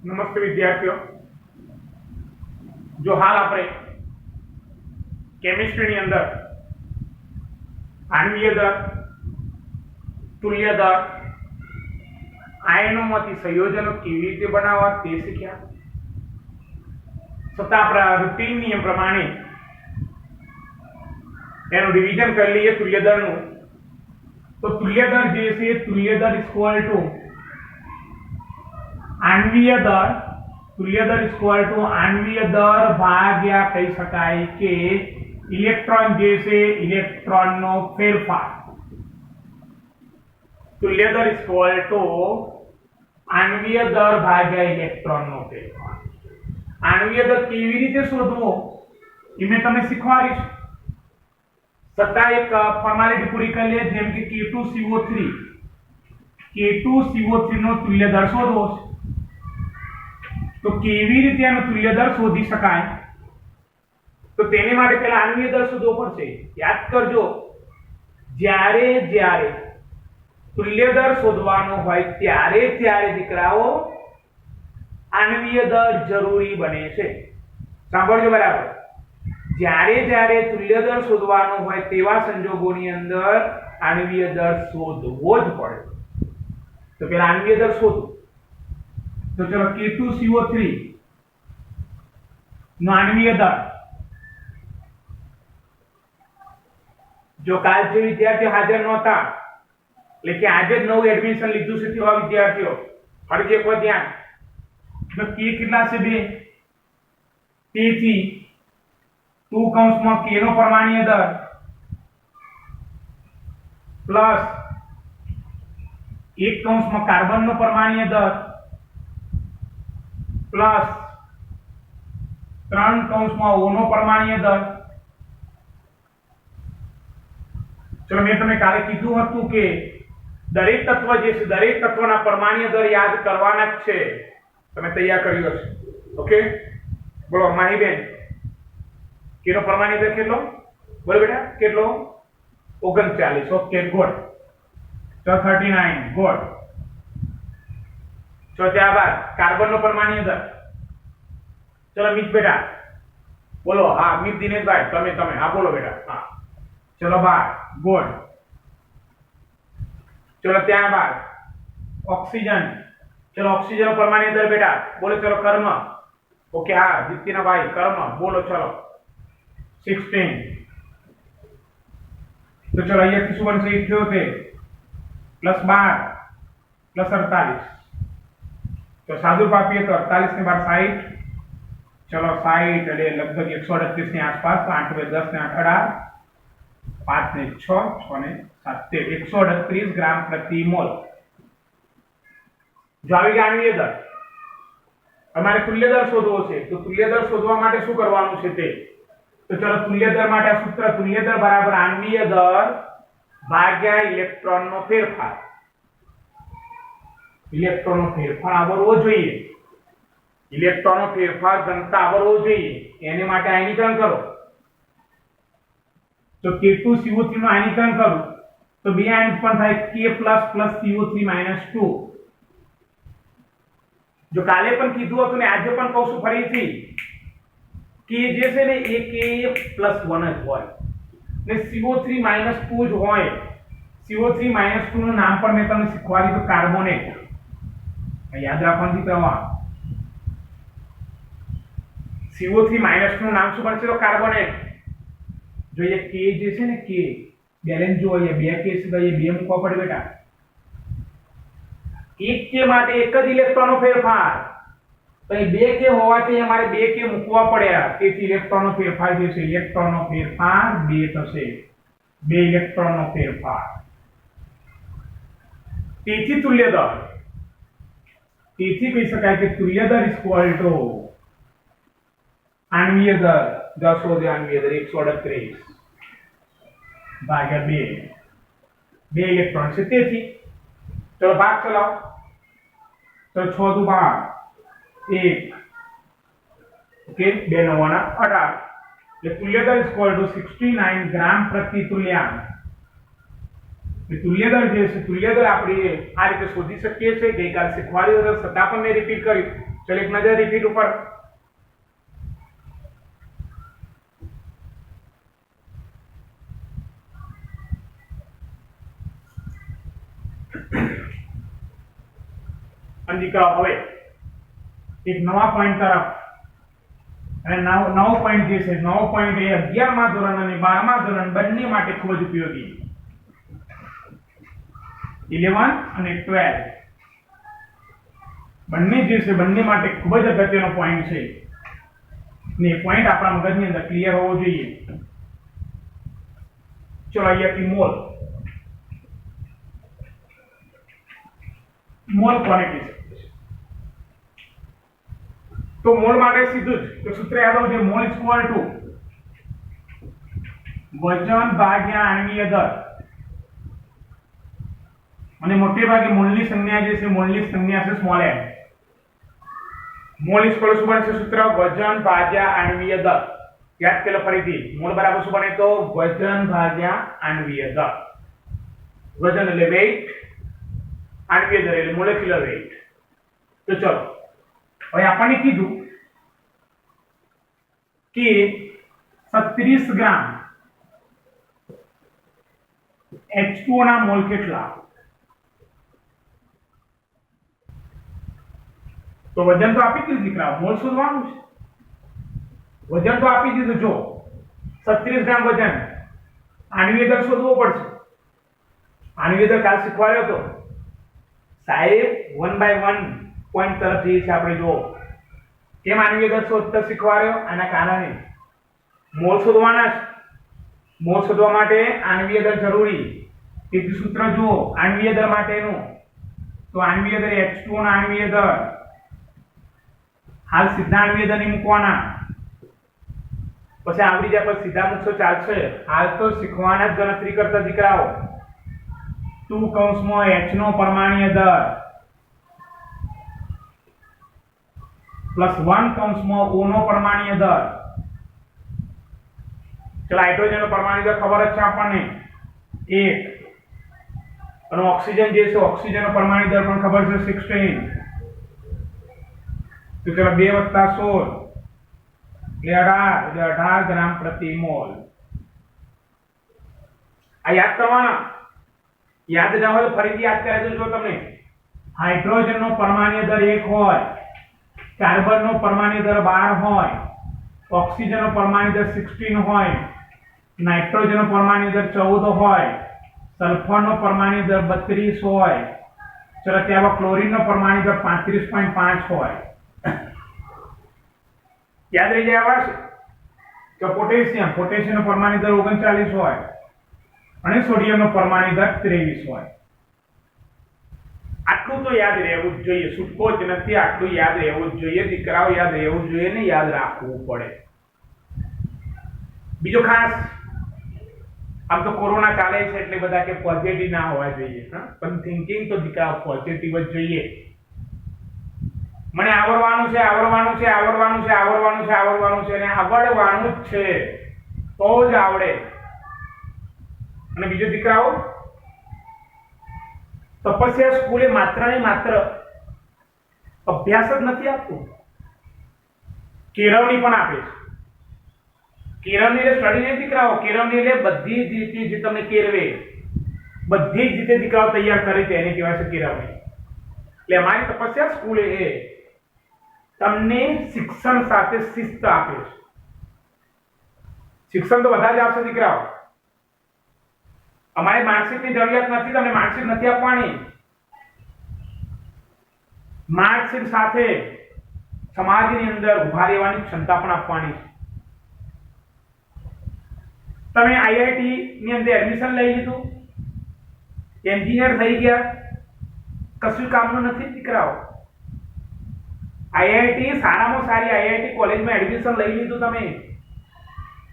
નમસ્તે વિદ્યાર્થીઓ, જો હાલ આપણે કેમિસ્ટ્રીની અંદર આણ્વીય દર, તુલ્ય દર, આયનોમાંથી સંયોજનો કેવી રીતે બનાવવા તે શીખ્યા. છતાં આપણા રૂટીન નિયમ પ્રમાણે એનું રિવિઝન કરી લઈએ તુલ્ય દરનું. તો તુલ્ય દર જે છે તુલ્ય દર ઇક્વલ ટુ આણ્વીય દર, તુલ્ય દર ઇક્વલ ટુ આણ્વીય દર ભાગ્યા કહી શકાય કે ઇલેક્ટ્રોન જે છે ઇલેક્ટ્રોનનો ફેરફાર. તુલ્ય દર ઇક્વલ ટુ આણ્વીય દર ભાગ્યા ઇલેક્ટ્રોનનો ફેરફાર. આણ્વીય દર કેવી રીતે શોધવો એ મેં તમને શીખવાડીશ. છતાં એક ફોર્માલિટી પૂરી કરી લે, જેમ કે K2CO3 નો તુલ્ય દર શોધવો છે. તો કેવી રીતે આનો તુલ્ય દર શોધી શકાય? તો તેની માટે પહેલા આણ્વીય દર શોધવો પડશે. યાદ કરજો, જ્યારે તુલ્ય દર શોધવાનો હોય ત્યારે દીકરાઓ આણ્વીય દર જરૂરી બને છે. સાંભળજો બરાબર. જ્યારે તુલ્ય દર શોધવાનો હોય તેવા સંજોગોની અંદર આણ્વીય દર શોધવો જ પડે. તો પહેલા આણ્વીય દર શોધો. તો ચલો K2CO3 નો આણ્વીય દર. જો કાલ જે વિદ્યાર્થીઓ હાજર નહોતા, એટલે કે આજે જ નવું એડમિશન લીધું છે તેવા વિદ્યાર્થીઓ ફરીથી એકવાર ધ્યાન. તો K કેટલા છે? 2. તેથી 2 કૌંસમાં K નો પરમાણ્વીય દર પ્લસ 1 કૌંસમાં કાર્બન નો પરમાણ્વીય દર પ્લસ 3 કૌંસમાં O નો પરમાણ્વીય દર. ચલો, મેં તમને કાલે કીધું હતું કે દરેક તત્વ જે છે દરેક તત્વના પરમાણ્વીય દર યાદ કરવાના જ છે. તમે તૈયાર કર્યું હશે. ઓકે, બોલો માહીબેન, K નો પરમાણ્વીય દર કેટલો? બોલો બેટા, કેટલો? 39. Okay, good. તો 39, ગુડ. તો ત્યારબાદ કાર્બન નો પરમાણ્વીય દર. ચલો મિત બેટા બોલો. હા મિત દિનેશભાઈ, તમે હા બોલો બેટા. હા ચલો 12, ગુડ. ચલો ત્યારબાદ ઓક્સિજન. ચલો ઓક્સિજન નો પરમાણ્વીય દર બેટા બોલો. ચલો કર્મ. ઓકે, હા જીતીના ભાઈ કર્મ બોલો. ચલો 16. તો ચલો અહીંયાથી શું બનશે? 78 + 12 + 48. તો સાદુરૂપ આપીએ તો 48 ને 12 60. ચલો 60 એટલે લગભગ 138 ની આસપાસ. તો 8 × 10 ને 8 5 ને 6 6 ને 7 138 ગ્રામ પ્રતિ મોલ. જો આવી ગયા આણ્વીય દર. અમારે તુલ્ય દર શોધવો છે. તો તુલ્ય દર શોધવા માટે શું કરવાનું છે તે? તો ચલો તુલ્ય દર માટે આ સૂત્ર તુલ્ય દર બરાબર આણ્વીય દર ભાગ્યા ઇલેક્ટ્રોનનો ફેરફાર. ઇલેક્ટ્રોનનો ફેરફાર આવરવો જોઈએ. ઇલેક્ટ્રોનનો ફેરફાર ઘનતા આવરવો જોઈએ. એને માટે આયનીકરણ કરો. તો K2CO3 નું આયનીકરણ કરું તો બે આયન પણ થાય K++ CO3 - 2. જો કાલે પણ કીધું હતું ને આજે પણ કહું છું ફરીથી, કે જે છે ને એ Ka+1 જ હોય ને CO3 - 2 જ હોય. CO3 - 2 નું નામ પણ મેં તમને શીખવાડ્યું તો કાર્બોનેટ. યાદ રાખવાની પ્રવાહ. CO3 - 2 નું નામ શું બનશે? તો કાર્બોનેટ. જો એ K જે છે ને K બેલેન્સ જો અહીંયા 2 K છે તો અહીંયા 2 મૂકવા પડે બેટા. એક K માટે એક જ ઇલેક્ટ્રોનનો ફેરફાર. તો અહીં 2 K હોવાથી અમારે 2 K મૂકવા પડ્યા. તેથી ઇલેક્ટ્રોનનો ફેરફાર જે છે ઇલેક્ટ્રોનનો ફેરફાર 2 થશે. 2 ઇલેક્ટ્રોનનો ફેરફાર. તેથી તુલ્ય દર. તેથી કહી શકાય કે તુલ્ય દર ઇક્વલ ટુ આણ્વીય દર. દસો આણ્વીય દર 138 ભાગ્યા 2. 2 ઇલેક્ટ્રોન છે તેથી. ચલો ભાગ ચલાવો. તો 6 દુ 12 1. ઓકે, 2 × 9 = 18. એટલે તુલ્ય દર ઇક્વલ ટુ 69 ગ્રામ પ્રતિ તુલ્યાંક. તુલ્ય દર જે છે તુલ્ય દર આપણે આ રીતે શોધી શકીએ છીએ. ગઈકાલે શીખવાડ્યું હતું, છતાં પણ મેં રિપીટ કર્યું. चलो एक नजर रिपीट ऊपर। દીકરાઓ હવે એક નવા પોઈન્ટ તરફ, અને નવો પોઈન્ટ જે છે, નવો પોઈન્ટ એ 11મા ધોરણ અને 12મા ધોરણ બંને માટે ખૂબ જ ઉપયોગી, 11 અને 12 બંને જે છે બંને માટે ખૂબ જ અગત્યનો પોઈન્ટ છે ને પોઈન્ટ આપણા મગજની અંદર ક્લિયર હોવો જોઈએ। ચલો અહીંયાથી મોલ, મોલ કોને કહી શકીએ? તો મોલ માટે સીધું જ તો સૂત્ર યાદ હોવું જોઈએ, મોલ ઇક્વલ ટુ વજન ભાગ્યા આણ્વીય દર, અને મોટે ભાગે મોલની સંજ્ઞા જે છે, મોલની સંજ્ઞા છે સ્મોલ m। મોલ ઇક્વલ શું બનશે સૂત્ર? વજન ભાગ્યા આણ્વીય દર। યાદ કરો ફરીથી, મોલ બરાબર શું બને? તો વજન ભાગ્યા આણ્વીય દર। વજન એટલે વેઇટ, આણ્વીય દર એટલે મોલેક્યુલર વેઇટ। તો ચલો હવે આપણને કીધું કે 36 ગ્રામ H2O ના મોલ કેટલા? તો વજન તો આપી દીધું દીકરા, મોલ શોધવાનું છે। વજન તો આપી દીધું, જો 36 ગ્રામ વજન, આણ્વીય દર શોધવો પડશે। આણ્વીય દર કાલ શીખવાડ્યો તો સાહેબ, 1/1 પોઈન્ટ તરફ જઈએ છે આપણે। જો કેમ આણ્વીય દર શોધતા શીખવાડ્યો? આના કારણે મોલ શોધવાના છે, મોલ શોધવા માટે આણ્વીય દર જરૂરી। તેથી સૂત્ર જુઓ આણ્વીય દર માટેનું, તો આણ્વીય દર H2O ના આણ્વીય દર, હાલ સીધા આણ્વીય દર નહીં મૂકવાના, પછી આવડી જાય પછી સીધા મૂકશો ચાલશે। હાલ તો શીખવાના જ ગણતરી કરતા દીકરાઓ। 2 કૌંસમાં H નો પરમાણ્વીય દર પ્લસ 1 કૌંસમાં O નો પરમાણ્વીય દર। ચલો હાઇડ્રોજન નો પરમાણ્વીય દર ખબર જ છે આપણને 1, અને ઓક્સિજન જે છે, ઓક્સિજન નો પરમાણ્વીય દર પણ ખબર છે 16। તો ચલો 2 + 16 એટલે 18 ગ્રામ પ્રતિ મોલ। આ યાદ કરવાના, યાદ ન હોય તો ફરીથી યાદ કરાવી દઉં। જો તમને હાઇડ્રોજન નો પરમાણ્વીય દર 1 હોય, કાર્બન નો પરમાણ્વીય દર 12 હોય, ઓક્સિજન નો પરમાણ્વીય દર 16 હોય, નાઇટ્રોજન નો પરમાણ્વીય દર 14 હોય, સલ્ફર નો પરમાણ્વીય દર 32 હોય, ચલો ત્યારબાદ ક્લોરીન નો પરમાણ્વીય દર 35.5 હોય। યાદ રહી જાય આવા? તો પોટેશિયમ, પોટેશિયમ નો પરમાણ્વીય દર 39 હોય, અને સોડિયમ નો પરમાણ્વીય દર 23 હોય। આટલું તો યાદ રહેવું જ જોઈએ, છૂટકો જ નથી, આટલું યાદ રહેવું જ જોઈએ દીકરાઓ, યાદ રહેવું જોઈએ ને યાદ રાખવું પડે। બીજો ખાસ, આમ તો કોરોના ચાલે છે એટલે બધા કે પોઝિટિવ ના હોવા જોઈએ, હા, પણ થિંકિંગ તો દીકરાઓ પોઝિટિવ જ જોઈએ। મને આવડવાનું છે, આવડવાનું છે, આવડવાનું છે, આવડવાનું છે, આવડવાનું છે, અને આવડવાનું જ છે તો જ આવડે। અને બીજો દીકરાઓ, તપસ્યા સ્કૂલે માત્ર ને માત્ર અભ્યાસ જ નથી આપતું, કેળવણી પણ આપે છે। કેળવણી એટલે સ્ટડી નહીં દીકરાઓ, કેળવણી એટલે બધી જ રીતે જે તમને કેળવે, બધી જ રીતે દીકરાઓ તૈયાર કરે છે એને કહેવાય છે કેળવણી। એટલે અમારી તપસ્યા સ્કૂલે એ તમને શિક્ષણ સાથે શિસ્ત આપે છે। શિક્ષણ તો બધા જ આપશે દીકરાઓ, અમારે માર્કશીટની જરૂરિયાત નથી, તમને માર્કશીટ નથી આપવાની। માર્કશીટ સાથે સમાજની અંદર ઉભા રહેવાની ક્ષમતા પણ આપવાની છે। તમે આઈઆઈટી ની અંદર એડમિશન લઈ લીધું, એન્જિનિયર થઈ ગયા, કશું કામનું નથી દીકરાઓ। આઈઆઈટી સારામાં સારી આઈઆઈટી કોલેજમાં એડમિશન લઈ લીધું,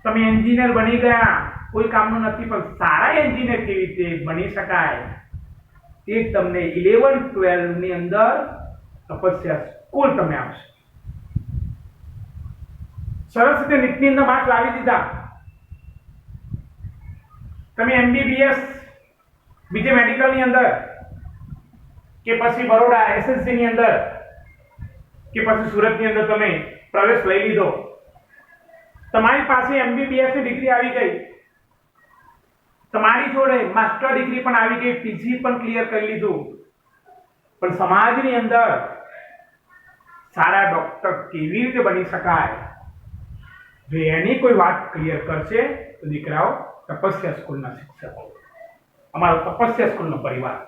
તમે એન્જિનિયર બની ગયા, કોઈ કામનું નથી। પણ સારા એન્જિનિયર કેવી રીતે બની શકાય તે તમને 11-12 ની અંદર તપસ્યા સ્કૂલ તમને આપશે। સરસ રીતે નીટની અંદર માર્ક લાવી દીધા, તમે એમબીબીએસ, બીજે મેડિકલ ની અંદર, કે પછી બરોડા એસએસસી ની અંદર, કે કે પછી સુરતની અંદર તમે પ્રવેશ લઈ લીધો, તમારી પાસે MBBS ની ડિગ્રી આવી ગઈ, તમારી જોડે માસ્ટર ડિગ્રી પણ આવી ગઈ, પીજી પણ ક્લિયર કરી લીધું, પણ સમાજની અંદર સારા ડોક્ટર કેવી રીતે બની શકાય જો એની કોઈ વાત ક્લિયર કરશે તો દીકરાઓ તપસ્યા સ્કૂલના શિક્ષકો, અમારો તપસ્યા સ્કૂલનો પરિવાર.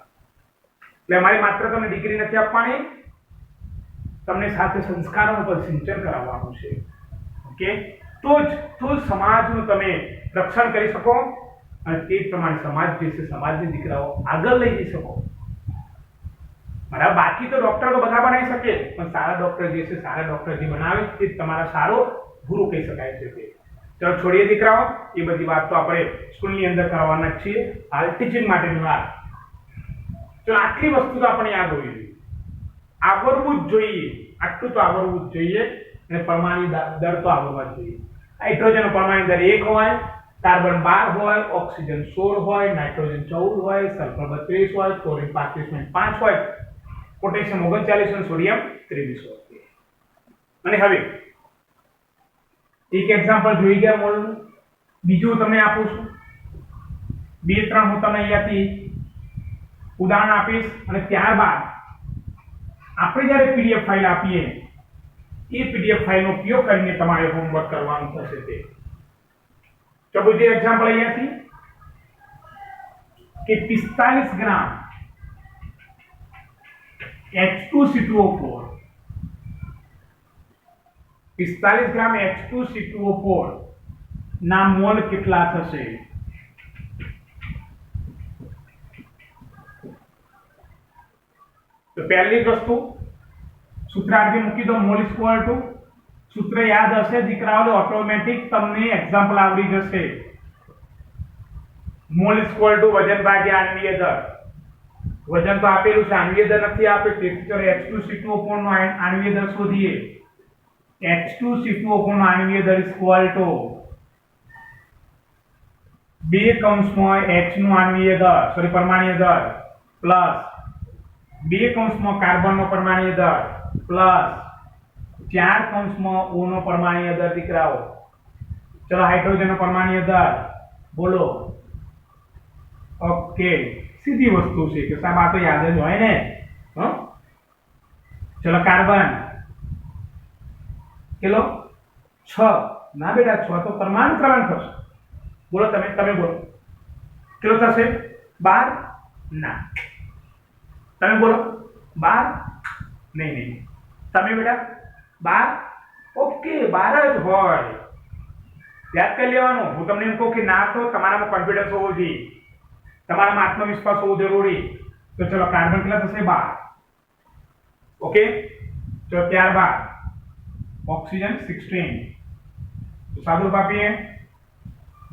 એટલે અમારી માત્ર તમને ડિગ્રી નથી આપવાની, તમને સાથે સંસ્કારોનું પણ સિંચન કરાવવાનું છે. ઓકે, તો જ સમાજનું તમે રક્ષણ કરી શકો અને તે પ્રમાણે સમાજ જે છે સમાજની દીકરાઓ આગળ લઈ જઈ શકો. બરાબર, બાકી તો ડોક્ટર તો બધા બનાવી શકે, પણ સારા ડોક્ટર જે છે સારા ડોક્ટર જે બનાવે તે તમારા સારો ગુરુ કહી શકાય છે. ચલો છોડીએ દીકરાઓ, એ બધી વાત તો આપણે સ્કૂલની અંદર કરવાના જ છીએ. હાલ ટીચિંગ માટેની વાત, ચલો આટલી વસ્તુ તો આપણે યાદ હોવી જોઈએ, આવડવું જ જોઈએ, આટલું તો આવડવું જ જોઈએ. અને પરમાણુ દર તો આવડવા જ જોઈએ. હાઇડ્રોજનનો પરમાણુ દર 1 હોય, કાર્બન 12 હોય, ઓક્સિજન 16 હોય, નાઇટ્રોજન 14 હોય, સલ્ફર 32 હોય, ક્લોરીન 35.5 હોય, પોટેશિયમ 39 અને સોડિયમ 23 હોય. અને હવે એક એક્ઝામ્પલ જોઈ ગયા મોલનું, બીજું તમને આપું છું. 2-3 હું તમને અહીંયાથી ઉદાહરણ આપીશ અને ત્યારબાદ આપણે જ્યારે પીડીએફ ફાઇલ આપીએ એ પીડીએફ ફાઇલનો ઉપયોગ કરીને તમારે હોમવર્ક કરવાનું થશે. તે ચલો જે એક્ઝામ્પલ અહીંયાથી કે 45 ગ્રામ H2C2O4, 45 ગ્રામ H2C2O4 ના મોલ કેટલા થશે? તો પહેલી વસ્તુ સૂત્રાર્થી મૂકી દો, મોલ ઇક્વલ ટુ, સૂત્ર યાદ હશે દીકરાઓ, ઓટોમેટિક તમને એક્ઝામ્પલ આવડી જશે. મોલ ઇક્વલ ટુ વજન ભાગ્યા આણ્વીય દર. વજન તો આપેલું છે, આણ્વીય દર નથી આપેલું, તેથી ચલો H2C2O4 નો આણ્વીય દર શોધીએ. H2C2O4 નો આણ્વીય દર ઇક્વલ ટુ 2 કૌંસમાં H નો આણ્વીય દર, સોરી પરમાણ્વીય દર, પ્લસ 2 કૌંસમાં કાર્બનનો પરમાણ્વીય દર, પ્લસ 4 કૌંસમાં O નો પરમાણ્વીય દર. દીકરાઓ ચલો હાઇડ્રોજનનો પરમાણ્વીય દર બોલો. ઓકે, સીધી વસ્તુ છે કે સાહેબ આ તો યાદ જ હોય ને. ચલો કાર્બન કેટલો? 6. ના બેટા 6 તો પરમાણુ ક્રમાંક થશે. બોલો તમે બોલો કેટલો થશે? 12. ના તમે બોલો 12. નહીં તમે બેટા 12. ઓકે 12 જ હોય, યાદ કરી લેવાનું. હું તમને એમ કહું કે ના તો તમારામાં કોન્ફિડન્સ હોવો જોઈએ, તમારામાં આત્મવિશ્વાસ હોવો જરૂરી. તો ચલો કાર્બન કેટલા થશે? 12. ઓકે, તો ત્યારબાદ ઓક્સિજન 16. તો સાદું આપીએ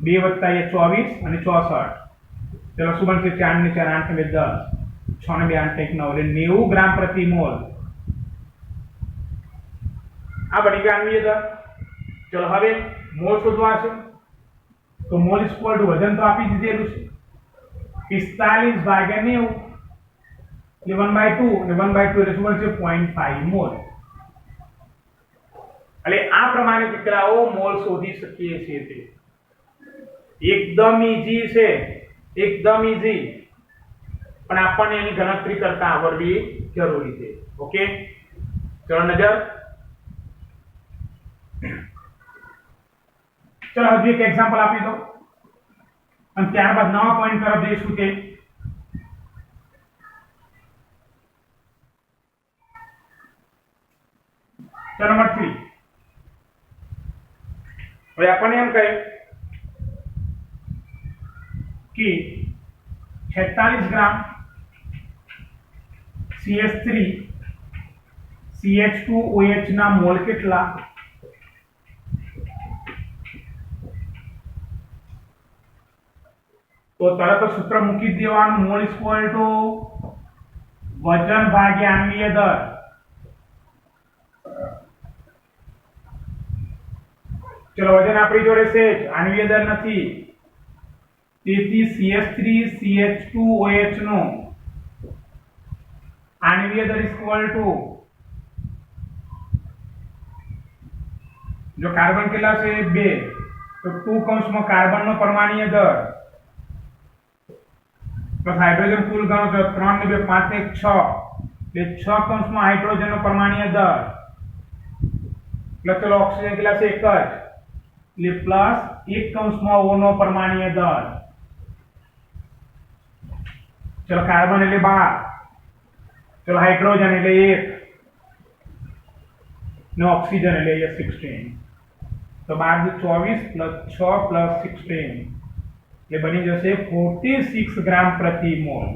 2 વત્તા 24 અને 64. ચલો શું બનશે? 4 ને 4 8 ને 2 10, 6 ને 2 8 1 9 એટલે 90 ગ્રામ પ્રતિ મોલ. આ બની ગયા આણ્વીય દર. ચલો હવે મોલ શોધવા છે, તો મોલ ઇક્વલ ટુ વજન તો આપી દીધેલું છે 45 ભાગ્યા 90 એટલે 1/2 અને 1/2 એટલે શું બનશે? 0.5 મોલ. એટલે આ પ્રમાણે દીકરાઓ મોલ શોધી શકીએ છીએ. તે એકદમ ઈઝી છે, એકદમ ઈઝી, પણ આપણને એની ગણતરી કરતા આવડવી જરૂરી છે. ઓકે, ચલો નજર. ચલો હજી એક એક્ઝામ્પલ આપી દો અને ત્યારબાદ નવા પોઈન્ટ તરફ જઈશું. તે ચલો નંબર 3. હવે આપણને એમ કહે કે 46 ગ્રામ CH3 CH2OH ના મોલ કેટલા? તો તરત સૂત્ર મૂકી દેવાનું, મોલ ઇક્વલ ટુ વજન ભાગ્યા આણ્વીય દર. ચલો વજન આપણી જોડે છે, આણ્વીય દર નથી, તેથી CH3 CH2OH નો આણ્વીય દર ઇક્વલ ટુ जो कार्बन કેટલા છે 2 તો 2 કૌંસમાં કાર્બનનો પરમાણ્વીય દર પ્લસ હાઇડ્રોજન કુલ ગણો તો 3 ને 2 5 ને 6 એટલે 6 કૌંસમાં હાઇડ્રોજનનો પરમાણ્વીય દર પ્લસ ચલો ઓક્સિજન કેટલા છે 1 જ એટલે પ્લસ 1 કૌંસમાં O નો પરમાણ્વીય દર ચલો કાર્બન એટલે 12 ચલો હાઇડ્રોજન એટલે 1 ને ઓક્સિજન એટલે 16 तो 12 24 प्लस 6 प्लस 16 ये बनी जैसे 46 ग्राम प्रति मोल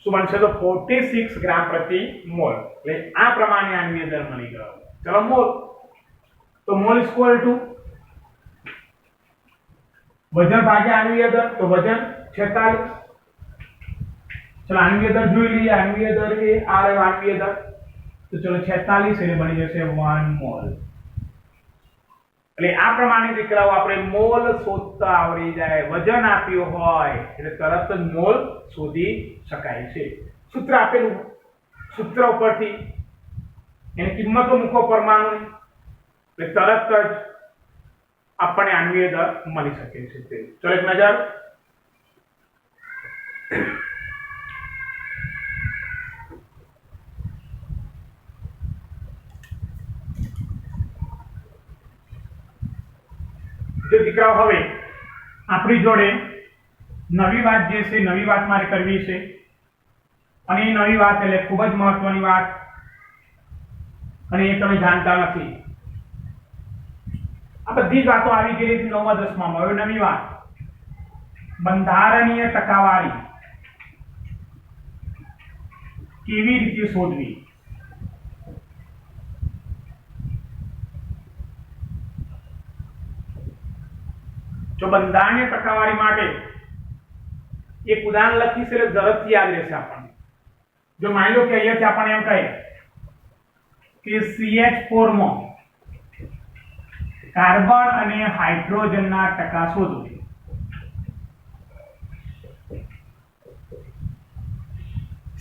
શું બનશે તો 46 ગ્રામ પ્રતિ મોલ એટલે આ પ્રમાણે આણ્વીય દર મળી ગયો ચલો મોલ તો મોલ ઇક્વલ ટુ વજન ભાગ્યા આણ્વીય દર તો વજન 46 ચલો આણ્વીય દર જોઈ લઈએ આણ્વીય દર એ આ રહ્યો આણ્વીય દર तो चलो 46 એટલે બની જશે 1 મોલ એટલે આ પ્રમાણે દીકરાઓ આપણે મોલ શોધતા આવડી જાય વજન આપ્યો હોય એટલે તરત જ મોલ શોધી શકાય છે સૂત્ર આપેલું સૂત્ર ઉપરથી એની કિંમતો મૂકો પરમાણુની એટલે તરત જ આપણને આણ્વીય દર મળી શકે છે ચલો એક નજર जो દીકરાઓ હવે આપણી જોડે નવી વાત જે છે નવી વાત મારે કરવી છે અને એ નવી વાત એટલે ખૂબ જ મહત્વની વાત અને એ તમે જાણતા નથી આ બધી જ વાતો આવી ગઈ હતી 9મા 10મામાં હવે નવી વાત બંધારણીય ટકાવારી કેવી રીતે શોધવી जो બંધારણીય ટકાવારી માટે એક ઉદાહરણ લખી છે એટલે ઝડપથી યાદ રહેશે આપણને જો માની લો કે અહીંયાથી આપણને એમ કહે કે CH4 માં કાર્બન અને હાઇડ્રોજનના ટકા શોધો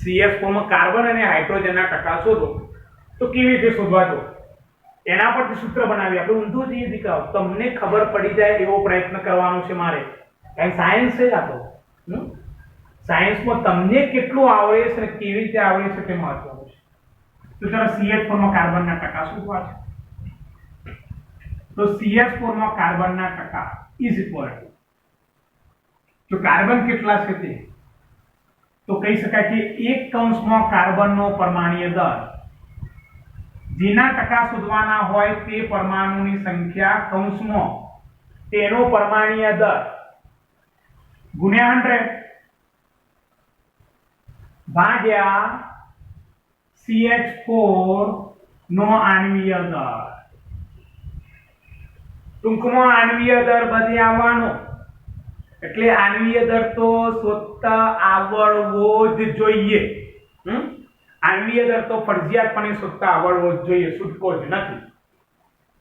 CH4 માં કાર્બન અને હાઇડ્રોજનના ટકા શોધો તો કેવી રીતે શોધવા જો એના પરથી સૂત્ર બનાવી આપણે ઊંધું જઈએ દીકરાઓ તમને ખબર પડી જાય એવો પ્રયત્ન કરવાનો છે મારે કારણ સાયન્સ છે આ તો સાયન્સમાં તમને કેટલું આવડે છે અને કેવી રીતે આવડે છે તે મહત્વનું છે તો ચાલો CH4 માં કાર્બનના ટકા શોધવા છે તો CH4 માં કાર્બનના ટકા ઇઝ ઇક્વલ ટુ જો કાર્બન કેટલા છે તે તો કહી શકાય કે એક કૌંસમાં કાર્બનનો પરમાણ્વીય દર જેના ટકા શોધવાના હોય તે પરમાણુની સંખ્યા કૌંસમાં તેનો પરમાણ્વીય દર ગુણ્યા 100 ભાગ્યા CH4 નો આણ્વીય દર ટૂંકમાં આણ્વીય દર બધે આવવાનો એટલે આણ્વીય દર તો શોધતા આવડવો જ જોઈએ આણ્વીય દર તો ફરજિયાતપણે શોધતા આવડવો જ જોઈએ છૂટકો જ નથી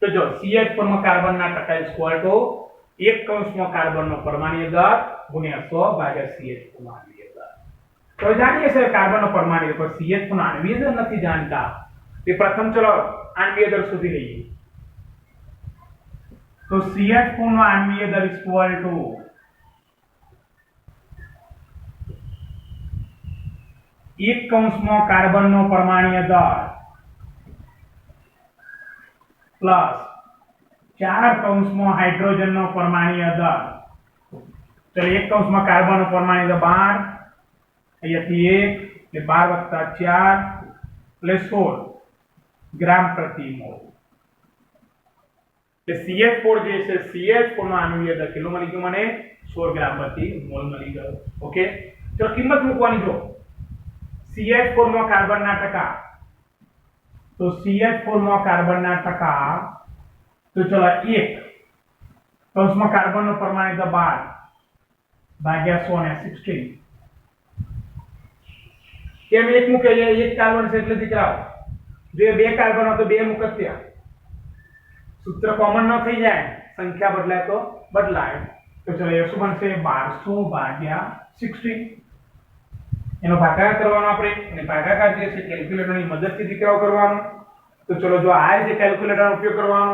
તો જો CH4 માં કાર્બનના ટકા ઇક્વલ ટુ એક કૌંસમાં કાર્બનનો પરમાણ્વીય દર ગુણ્યા 100 ભાગ્યા CH4 નો આણ્વીય દર તો જાણીએ છે કાર્બનનો પરમાણ્વીય દર CH4 નો આણ્વીય દર નથી જાણતા તે પ્રથમ ચલો આણ્વીય દર શોધી લઈએ તો CH4 નો આણ્વીય દર ઇક્વલ ટુ एक कौंसમાં કાર્બનનો પરમાણ્વીય દર પ્લસ 4 કૌંસમાં હાઇડ્રોજનનો પરમાણ્વીય દર ચલો એક કૌંસમાં કાર્બનનો પરમાણ્વીય દર 12 અહીંયાથી 1 એટલે 12 + 4 એટલે 16 ગ્રામ પ્રતિ મોલ એટલે CH4 જે છે CH4 નો આણ્વીય દર કેટલો મળી ગયો મને 16 ગ્રામ પ્રતિ મોલ મળી ગયો ઓકે તો કિંમત મૂકવાની જો CH4 માં કાર્બનના ટકા તો CH4 માં કાર્બનના ટકા તો ચલો 1 કૌંસમાં કાર્બનનો પરમાણ્વીય દર 12 ભાગ્યા 100 ને 16 કેમ એક મૂકે એક કાર્બન છે એટલે દીકરાઓ જો બે કાર્બન હોય તો બે મૂકત્યા સૂત્ર કોમન ન થઈ જાય સંખ્યા બદલાય તો બદલાય તો ચલો એ શું બનશે 1200 ભાગ્યા 16 એનો ભાગાકાર કરવાનો આપણે અને ભાગાકાર જે છે કેલ્ક્યુલેટરની મદદથી દીકરાઓ કરવાનો तो चलो जो आ है कैलकुलेटर उपयोग करवानो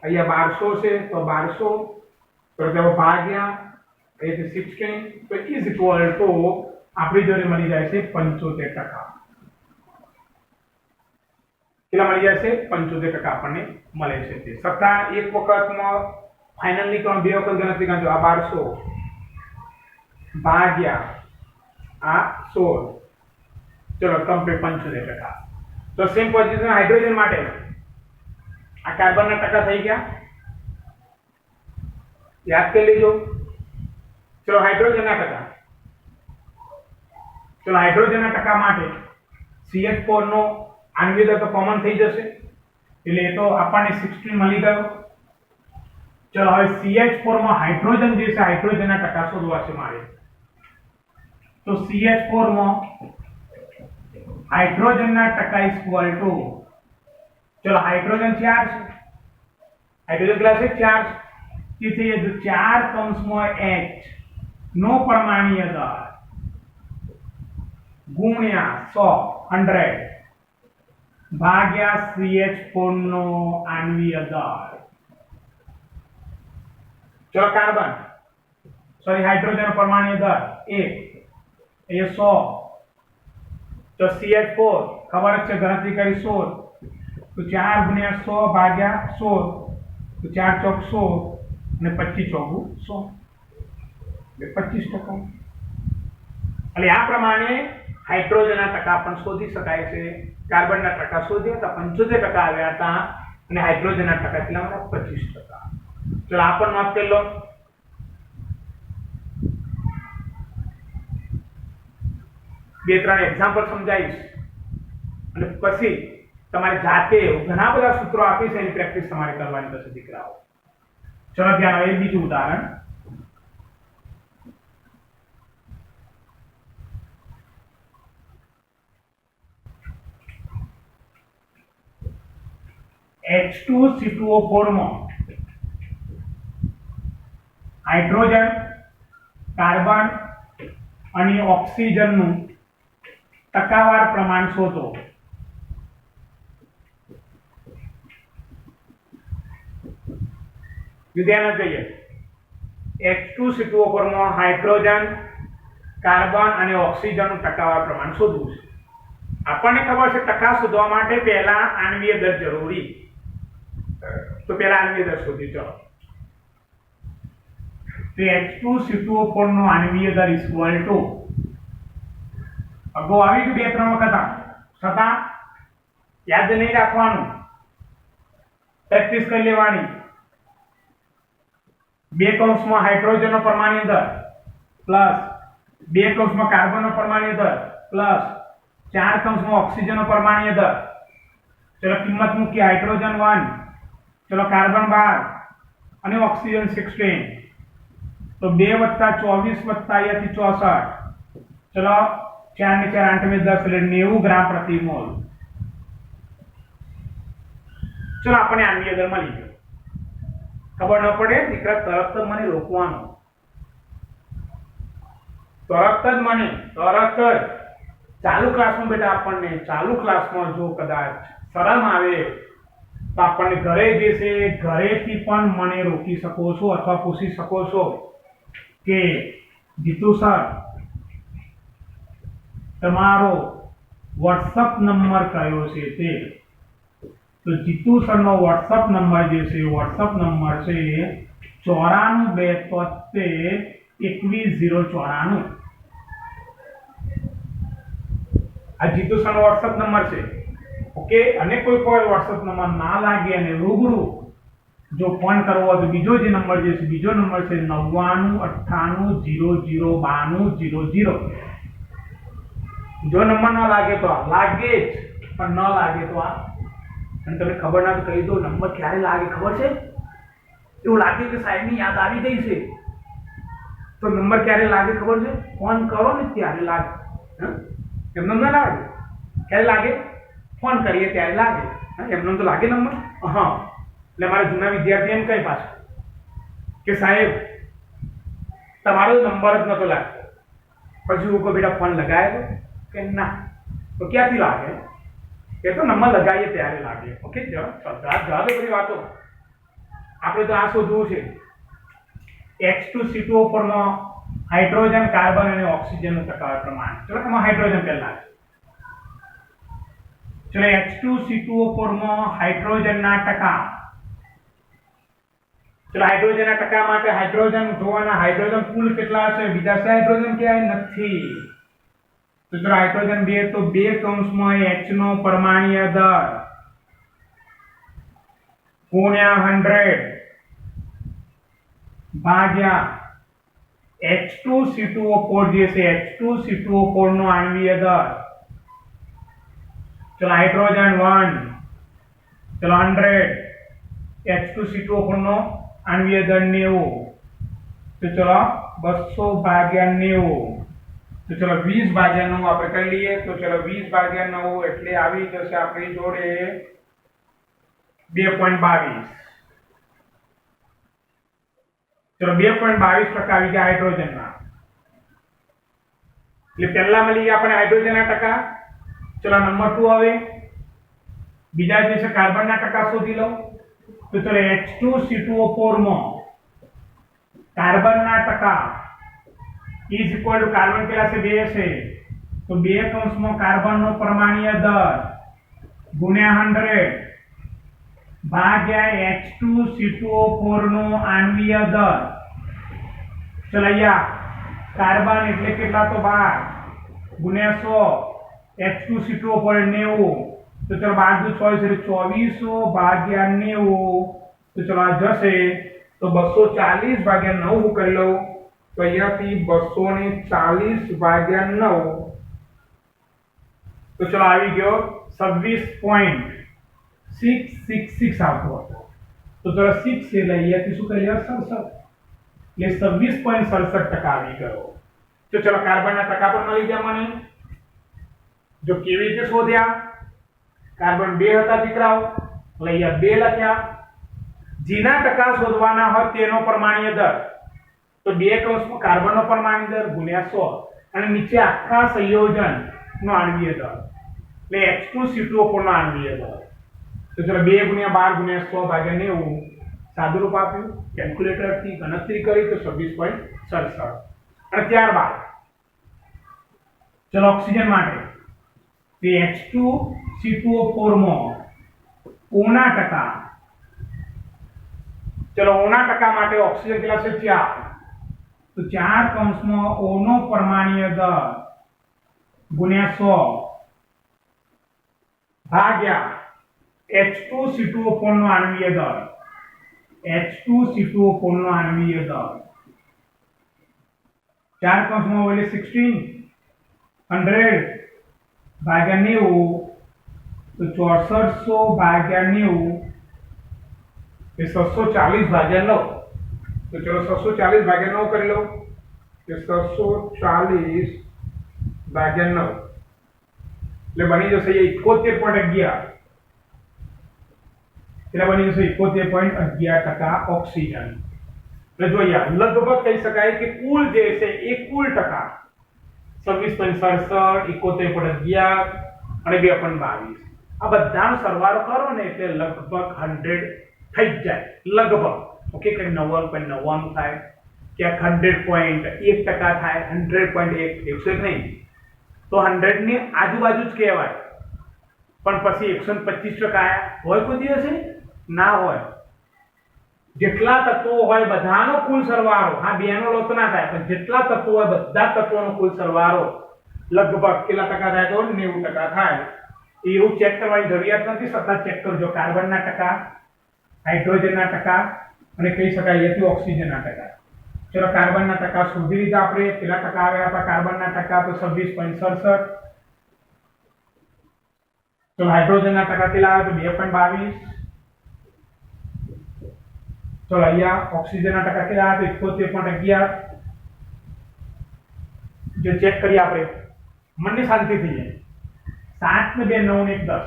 अहिया 1200 છે તો 1200 તો તેઓ ભાગ્યા એ 16 તો ઇઝ ઇક્વલ ટુ આપણી જોડે મળી જાય છે 75%. કેટલા મળી જાય છે 75% આપણને મળે છે તે છતાં એક વખતમાં ફાઇનલી કોણ બે વખત ગણતરી કરજો આ 1200 ભાગ્યા આ 16 ચલો કમ્પ્લીટ 75%. तो सेम पोजीशन हाइड्रोजन माटे आ कार्बन ना टका થઈ ગયા યાદ કરી લેજો. ચલો હાઇડ્રોજન ના ટકા માટે CH4 નો આણ્વિક દળ તો કોમન થઈ જશે એટલે એ તો આપણને 16 મળી ગયો. ચલો હવે CH4 માં હાઇડ્રોજન જે છે હાઇડ્રોજન ના ટકા શોધવા છે મારે. તો CH4 માં हाइड्रोजन ना टका इक्वल टू चलो हाइड्रोजन चार्ज हाइड्रोजन क्लास है चार्ज कितने ये जो 4 कंस में H नो परमाणुीय दर गुण्या 100 भाग्या CH4 नो आणवीय दर. चलो कार्बन सॉरी हाइड्रोजन परमाणुीय दर 1 ये 100 तो CH4 खबर है गणतरी करी 16 तो 4 गुणिया 100 भाग्या 16 तो 4 चौक 100 ने 25 चौक 100 25%. એટલે આ પ્રમાણે હાઇડ્રોજનના ટકા પણ શોધી શકાય છે. કાર્બનના ટકા શોધ્યા હતા 75% આવ્યા હતા અને હાઇડ્રોજનના ટકા કેટલા હતા 25%. ચલો આ પણ નોંધ કરી લો. બે ત્રણ એક્ઝામ્પલ સમજાવીશ અને પછી તમારે જાતે ઘણા બધા સૂત્રો આપીશ એની પ્રેક્ટિસ તમારે કરવાની થશે દીકરાઓ. ચલો ધ્યાન આવે બીજું ઉદાહરણ. H2C2O4 માં હાઇડ્રોજન કાર્બન અને ઓક્સિજનનું टकावार प्रमाण शोधो. विद्यार्थी જોઈએ H2C2O4 માં હાઇડ્રોજન કાર્બન અને ઓક્સિજનનું ટકાવાર પ્રમાણ શોધવું છે. આપણને ખબર છે ટકા શોધવા માટે પહેલા આણ્વીય દર જરૂરી તો પહેલા આણ્વીય દર શોધી. ચલો તો H2C2O4 નો આણ્વીય દર ઇક્વલ ટુ अगो આવી ગયું બે ત્રણ વખત છતાં યાદ નહીં રાખવાનું પ્રેક્ટિસ કરી લેવાની. બે કૌંસમાં હાઇડ્રોજનનો પરમાણુ દર પ્લસ બે કૌંસમાં કાર્બનનો પરમાણુ દર પ્લસ ચાર કૌંસમાં ઓક્સિજનનો પરમાણુ દર. ચલો કિંમત મૂકી હાઇડ્રોજન 1 ચલો કાર્બન 12 અને ઓક્સિજન 16 તો 2 + 24 + અહીંયાથી 64 ચલો 4 ने 4 8 में 10 એટલે 90 ગ્રામ પ્રતિ મોલ. ચલો આપણે આણ્વીય દર મળી ગયો. ખબર ન પડે દીકરા તરત જ મને રોકવાનો તરત જ ચાલુ ક્લાસમાં બેટા આપણને ચાલુ ક્લાસમાં જો કદાચ શરમ આવે તો આપણને ઘરે જે છે ઘરેથી પણ મને રોકી શકો છો અથવા પૂછી શકો છો કે જીતુ સર તમારો WhatsApp નંબર કયો છે તે. તો જીતુ સરનો WhatsApp નંબર જે છે WhatsApp નંબર છે 9427211094. આ જીતુ સરનો WhatsApp નંબર છે. ઓકે અને કોઈ WhatsApp નંબર ના લાગે અને રૂબરૂ જો ફોન કરવો હોય તો બીજો જે નંબર જે છે બીજો નંબર છે 9998009200. जो नंबर ना लागे तो लागे पर न लागे तो आ અને તમે ખબર ના તો કહી દો નંબર ક્યારે લાગે ખબર છે એવું લાગે કે સાહેબ ની યાદ આવી ગઈ છે તો નંબર ક્યારે લાગે ખબર છે ફોન કરો ને ત્યારે લાગે. એમને ના લાગે ક્યારે લાગે ફોન કરીએ ત્યારે લાગે. એમને તો લાગે નંબર. હા એટલે મારા જૂના વિદ્યાર્થી એમ કહે પાછું કે સાહેબ તમારો નંબર જ નતો લાગતો. પછી હું કહું બેટા ફોન લગાવ્યો કે ના તો ક્યાંથી લાગે એ તો નંબર લગાવીએ ત્યારે લાગે. ઓકે, જવા દે બધી વાતો. આપણે તો આ શોધવું છે H2CO પરનો હાઇડ્રોજન, કાર્બન અને ઓક્સિજનનું ટકાવારી પ્રમાણ. ચલો એમાં હાઇડ્રોજન પહેલા. ચલો H2CO પરનો હાઇડ્રોજનના ટકા. ચલો હાઇડ્રોજનના ટકા માટે હાઇડ્રોજન જોવાના. હાઇડ્રોજન કુલ કેટલા છે? બીજા છે હાઇડ્રોજન ક્યાંય નથી. તો ચલો હાઇડ્રોજન 2 તો 2 કૌંસમાં H નો પરમાણ્વીય દર ગુણ્યા 100 ભાગ્યા H2CO4 જે છે H2CO4 નો આણ્વીય દર. ચલો હાઇડ્રોજન 1 ચલો 100 H2CO4 નો આણ્વીય દર 90. તો ચલો 200 ભાગ્યા 90. તો ચલો 20 ભાગ્યા 9 આપણે કરી લઈએ. તો ચલો 20 ભાગ્યા 9 એટલે આવી જશે આપણી જોડે 2.22. ચલો 2.22% આવી ગયા હાઇડ્રોજનના. એટલે પહેલા મળી ગયા આપણે હાઇડ્રોજનના ટકા. ચલો નંબર 2 હવે બીજા જે છે કાર્બનના ટકા શોધી લો. તો ચલો H2CO4 માં કાર્બનના ટકા ઇઝ ઇક્વલ ટુ કાર્બન કેટલા છે? 2 છે. તો 2 કૌંસમાં કાર્બનનો પરમાણ્વીય દર ગુણ્યા 100 ભાગ્યા H2CO4 નો આણ્વીય દર. ચલો અહીંયા કાર્બન એટલે કેટલા? તો 12 ગુણ્યા 100 H2CO4 90. તો ચલો 12 છે 2400 ભાગ્યા 90. તો ચલો આ જશે તો 240 ભાગ્યા 9 હું કરી લઉં. તો અહીંયાથી 240 ભાગ્યા 9. તો ચલો આવી ગયો 26.666 આવતો હતો. તો ચલો 6 એટલે અહીંયાથી શું કરી લેવા? 67 એટલે 26.67% આવી ગયો. તો ચલો કાર્બનના ટકા પણ મળી ગયા મને. જો કેવી રીતે શોધ્યા? કાર્બન 2 હતા દીકરાઓ, એટલે અહીંયા 2 લખ્યા. જેના ટકા શોધવાના હોય તેનો પરમાણ્વીય દર. તો 2 કૌંસમાં કાર્બનનો પરમાણ્વીય દર ગુણ્યા 100 અને નીચે આખા સંયોજનનો આણ્વીય દર એટલે H2CO4 નો આણ્વીય દર. તો ચલો 2 ગુણ્યા 12 ગુણ્યા 100 ભાગ્યા 90 સાદું રૂપ આપ્યું. કેલ્ક્યુલેટરથી ગણતરી કરી તો 26.67. અને ત્યારબાદ ચલો ઓક્સિજન માટે તે H2CO4 માં ઓના ટકા. ચલો ઓના ટકા માટે ઓક્સિજન કેટલા છે? 4. તો 4 કૌંસમાં O નો પરમાણ્વીય દર ગુણ્યા 100 ભાગ્યા H2CO4 નો આણ્વીય દર. H2CO4 નો આણ્વીય દર 4 કૌંસમાં એટલે 16 100 ભાગ્યા 90. તો 6400 ભાગ્યા 90 એ 640 ભાગ્યા 9. તો ચલો 640 ભાગ્યા 9 કરી લો. કે 640 ભાગ્યા 9 એટલે બની જશે 71.11. એટલે બની જશે 71.11% ઓક્સિજન. એટલે જોઈએ લગભગ કહી શકાય કે કુલ જે છે એ કુલ ટકા 26.67 71.11 અને 2.22 આ બધાનો સરવાળો કરો ને એટલે લગભગ 100 થઈ જ જાય. લગભગ ઓકે, કે 99.99 થાય, ક્યાંક 100.1% થાય, 100.1 101 નહીં તો 100 ની આજુબાજુ જ કહેવાય. પણ પછી 125% હોય કોઈ દિવસે ના હોય. જેટલા તત્વો હોય બધાનો કુલ સરવાળો, હા બેનો લોટ ના થાય, પણ જેટલા તત્વો હોય બધા તત્વોનો કુલ સરવાળો લગભગ કેટલા ટકા થાય? તો 90% થાય. એવું ચેક કરવાની જરૂરિયાત નથી, સતત ચેક કરજો. કાર્બનના ટકા, હાઇડ્રોજનના ટકા અને કહી શકાય અહીંયાથી ઓક્સિજનના ટકા. ચલો કાર્બનના ટકા શોધી લીધા આપણે. કેટલા ટકા આવ્યા આપણા કાર્બનના ટકા? તો 26.67. ચલો હાઇડ્રોજનના ટકા કેટલા આવે? તો 2.22. ચલો અહીંયા ઓક્સિજનના ટકા કેટલા આવે? 71.11. જો ચેક કરીએ આપણે મનની શાંતિ થઈ જાય. 7 ને 2 9 ને 1 10.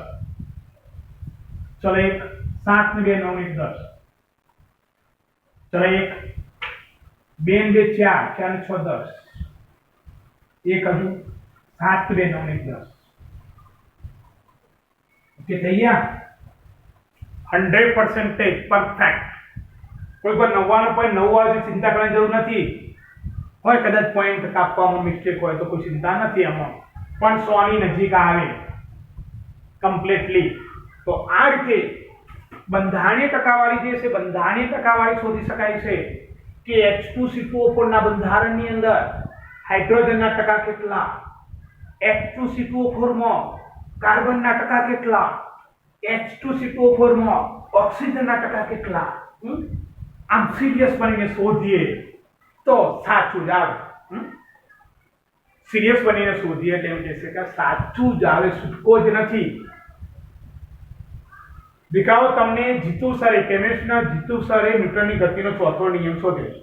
ચલો 1 7 ને 2 9 ને 1 10. ચલો 1 2 ને 2 4 4 ને 6 10. 1 હજુ 7 ને 2 9 ને 1 10. કે થઈ ગયા 100% પરફેક્ટ. કોઈ પણ 99.9 આવે ચિંતા કરવાની જરૂર નથી. હોય કદાચ પોઈન્ટ કાપવામાં મિસ્ટેક હોય તો કોઈ ચિંતા નથી આમાં, પણ 100 ની નજીક આવે કમ્પ્લીટલી. તો આ રીતે બંધારણીય ટકાવારી જે છે, બંધારણીય ટકાવારી શોધી શકાય છે કે H2C2O4 ના બંધારણની અંદર હાઇડ્રોજનના ટકા કેટલા, H2C2O4 માં કાર્બનના ટકા કેટલા, H2C2O4 માં ઓક્સિજનના ટકા કેટલા. આમ સિરિયસ બનીને શોધીએ તો સાચું જ આવે. સિરિયસ બનીને શોધીએ એટલે એમ કહેશે કે સાચું જ આવે, છૂટકો જ નથી. દેખાવો તમને જીતુ સરે, કેમિસ્ટ્રીના જીતુ સરે ન્યૂટનની ગતિનો ચોથો નિયમ શોધ્યો.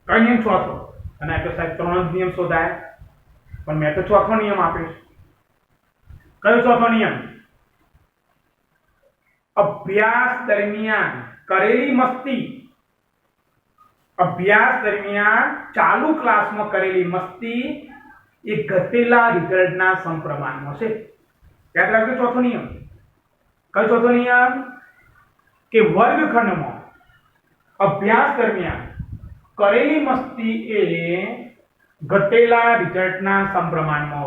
કયો નિયમ? ચોથો. અને આ તો સાહેબ 3 જ નિયમ શોધાય, પણ મેં તો ચોથો નિયમ આપ્યો છે. કયો ચોથો નિયમ? અભ્યાસ દરમિયાન કરેલી મસ્તી, અભ્યાસ દરમિયાન ચાલુ ક્લાસમાં કરેલી મસ્તી એ ઘટેલા રિઝલ્ટના સમપ્રમાણમાં છે. યાદ રાખજો ચોથો નિયમ. કયો ચોથો નિયમ? કે વર્ગખંડમાં અભ્યાસ દરમિયાન કરેલી મસ્તી એ ઘટેલા રિઝલ્ટના સમપ્રમાણમાં